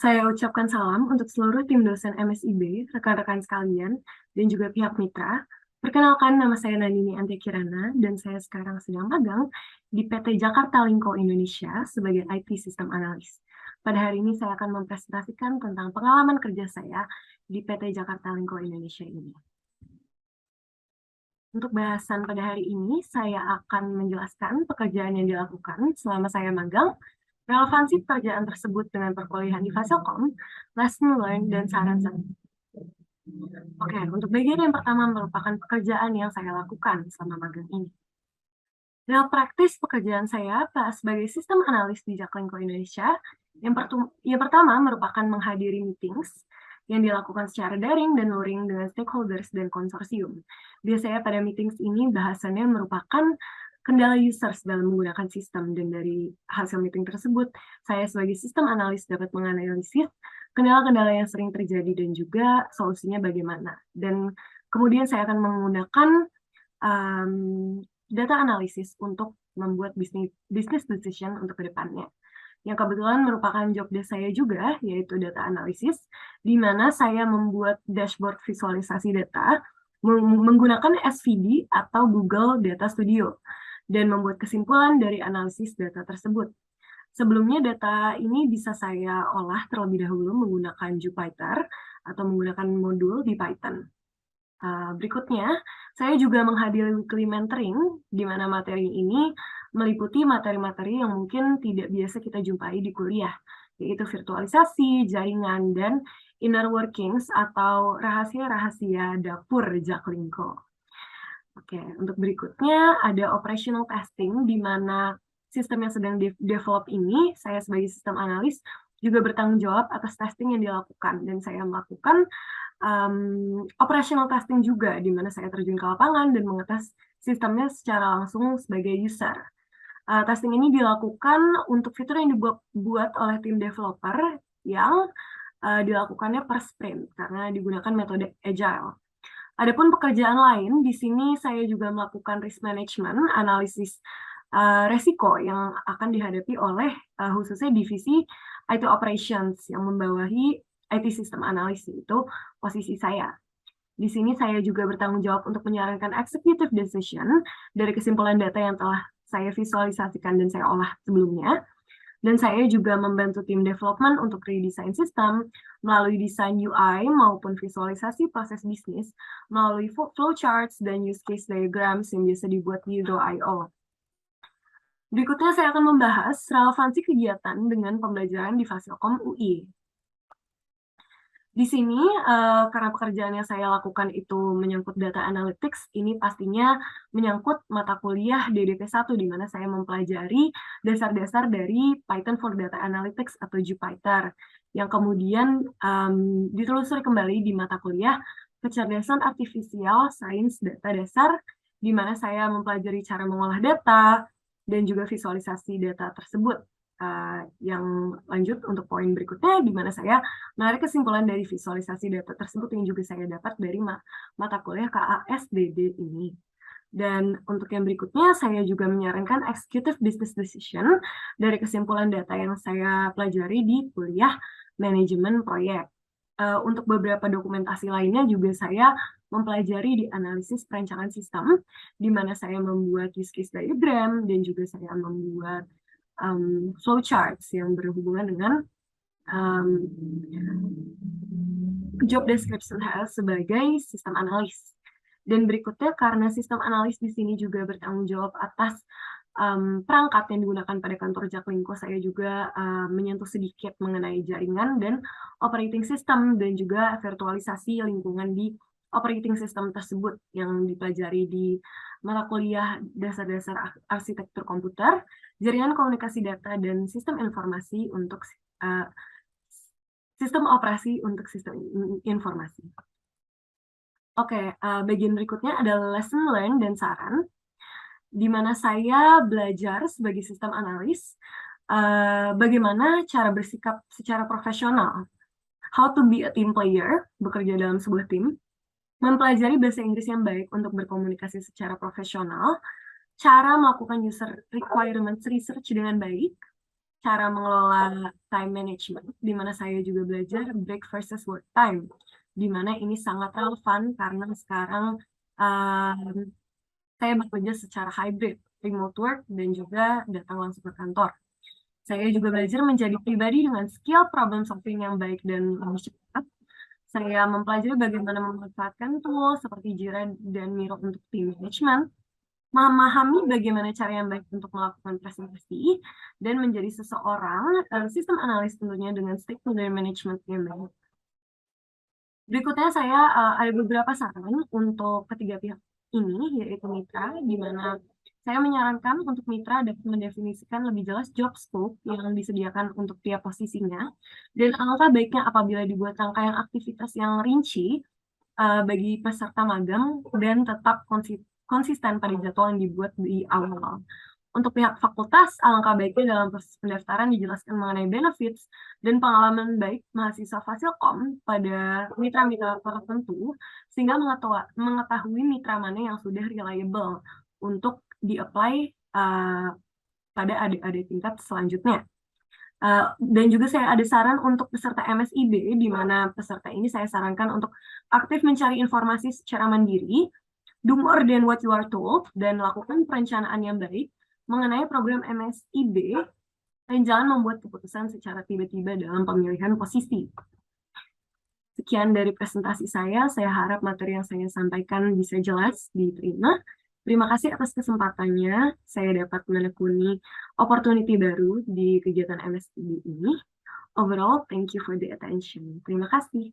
Saya ucapkan salam untuk seluruh tim dosen MSIB, rekan-rekan sekalian, dan juga pihak mitra. Perkenalkan, nama saya Nandini Antia Kirana, dan saya sekarang sedang magang di PT Jakarta Lingko Indonesia sebagai IT System Analyst. Pada hari ini saya akan mempresentasikan tentang pengalaman kerja saya di PT Jakarta Lingko Indonesia ini. Untuk bahasan pada hari ini, saya akan menjelaskan pekerjaan yang dilakukan selama saya magang, relevansi pekerjaan tersebut dengan perkuliahan di Fasilkom, lesson learned, dan saran saya. Oke, untuk bagian yang pertama merupakan pekerjaan yang saya lakukan selama magang ini. Real praktis pekerjaan saya sebagai sistem analis di Jaklingko Indonesia, yang pertama merupakan menghadiri meetings yang dilakukan secara daring dan luring dengan stakeholders dan konsorsium. Biasanya pada meetings ini bahasannya merupakan kendala users dalam menggunakan sistem, dan dari hasil meeting tersebut, saya sebagai sistem analis dapat menganalisis kendala-kendala yang sering terjadi dan juga solusinya bagaimana. Dan kemudian saya akan menggunakan data analisis untuk membuat business decision untuk ke depannya. Yang kebetulan merupakan job desk saya juga, yaitu data analisis, di mana saya membuat dashboard visualisasi data menggunakan SVD atau Google Data Studio, dan membuat kesimpulan dari analisis data tersebut. Sebelumnya data ini bisa saya olah terlebih dahulu menggunakan Jupyter atau menggunakan modul di Python. Berikutnya, saya juga menghadiri weekly mentoring, di mana materi ini meliputi materi-materi yang mungkin tidak biasa kita jumpai di kuliah, yaitu virtualisasi, jaringan, dan inner workings atau rahasia-rahasia dapur Jaklingko. Oke, untuk berikutnya ada operational testing, di mana sistem yang sedang develop ini, saya sebagai sistem analis juga bertanggung jawab atas testing yang dilakukan, dan saya melakukan operational testing juga, di mana saya terjun ke lapangan dan mengetes sistemnya secara langsung sebagai user. Testing ini dilakukan untuk fitur yang dibuat oleh tim developer yang dilakukannya per sprint karena digunakan metode agile. Adapun pekerjaan lain, di sini saya juga melakukan risk management, analisis resiko yang akan dihadapi oleh khususnya divisi IT operations yang membawahi IT system analysis, itu posisi saya. Di sini saya juga bertanggung jawab untuk menyarankan executive decision dari kesimpulan data yang telah saya visualisasikan dan saya olah sebelumnya. Dan saya juga membantu tim development untuk redesign sistem melalui desain UI maupun visualisasi proses bisnis melalui flowcharts dan use case diagrams yang biasa dibuat di Go.io. Berikutnya saya akan membahas relevansi kegiatan dengan pembelajaran di Fasilkom UI. Di sini, karena pekerjaan yang saya lakukan itu menyangkut data analytics, ini pastinya menyangkut mata kuliah DDP1, di mana saya mempelajari dasar-dasar dari Python for Data Analytics atau Jupyter, yang kemudian ditelusuri kembali di mata kuliah Kecerdasan Artifisial Sains Data Dasar, di mana saya mempelajari cara mengolah data dan juga visualisasi data tersebut. Yang lanjut untuk poin berikutnya, di mana saya menarik kesimpulan dari visualisasi data tersebut yang juga saya dapat dari mata kuliah KASDD ini. Dan untuk yang berikutnya, saya juga menyarankan executive business decision dari kesimpulan data yang saya pelajari di kuliah manajemen proyek. Untuk beberapa dokumentasi lainnya juga saya mempelajari di analisis perancangan sistem, di mana saya membuat use case diagram dan juga saya membuat flowcharts yang berhubungan dengan job description saya sebagai sistem analis. Dan berikutnya, karena sistem analis di sini juga bertanggung jawab atas perangkat yang digunakan pada kantor Jaklingko, saya juga menyentuh sedikit mengenai jaringan dan operating system dan juga virtualisasi lingkungan di operating system tersebut yang dipelajari di mata kuliah dasar-dasar arsitektur komputer, jaringan komunikasi data, dan sistem informasi untuk sistem operasi untuk sistem informasi. Oke, bagian berikutnya adalah lesson learned dan saran, di mana saya belajar sebagai sistem analis bagaimana cara bersikap secara profesional, how to be a team player, bekerja dalam sebuah tim, mempelajari bahasa Inggris yang baik untuk berkomunikasi secara profesional, cara melakukan user requirements research dengan baik, cara mengelola time management, di mana saya juga belajar break versus work time, di mana ini sangat relevan karena sekarang um, saya bekerja secara hybrid, remote work, dan juga datang langsung ke kantor. Saya juga belajar menjadi pribadi dengan skill problem solving yang baik dan lebih cepat. Saya mempelajari bagaimana memanfaatkan tool seperti Jira dan Miro untuk team management, memahami bagaimana cara yang baik untuk melakukan presentasi, dan menjadi seseorang sistem analis tentunya dengan stakeholder management yang baik. Berikutnya saya ada beberapa saran untuk ketiga pihak ini, yaitu mitra, di mana saya menyarankan untuk mitra dapat mendefinisikan lebih jelas job scope yang disediakan untuk tiap posisinya, dan alangkah baiknya apabila dibuat rangkaian aktivitas yang rinci bagi peserta magang dan tetap konsisten pada jadwal yang dibuat di awal. Untuk pihak fakultas, alangkah baiknya dalam proses pendaftaran dijelaskan mengenai benefits dan pengalaman baik mahasiswa Fasilkom pada mitra-mitra tertentu, sehingga mengetahui mitra mana yang sudah reliable untuk di-apply pada adik-adik tingkat selanjutnya. Dan juga saya ada saran untuk peserta MSIB, di mana peserta ini saya sarankan untuk aktif mencari informasi secara mandiri, do more than what you are told, dan lakukan perencanaan yang baik mengenai program MSIB, dan jangan membuat keputusan secara tiba-tiba dalam pemilihan posisi. Sekian dari presentasi saya harap materi yang saya sampaikan bisa jelas diterima. Terima kasih atas kesempatannya, saya dapat menekuni opportunity baru di kegiatan MSIB ini. Overall, thank you for the attention. Terima kasih.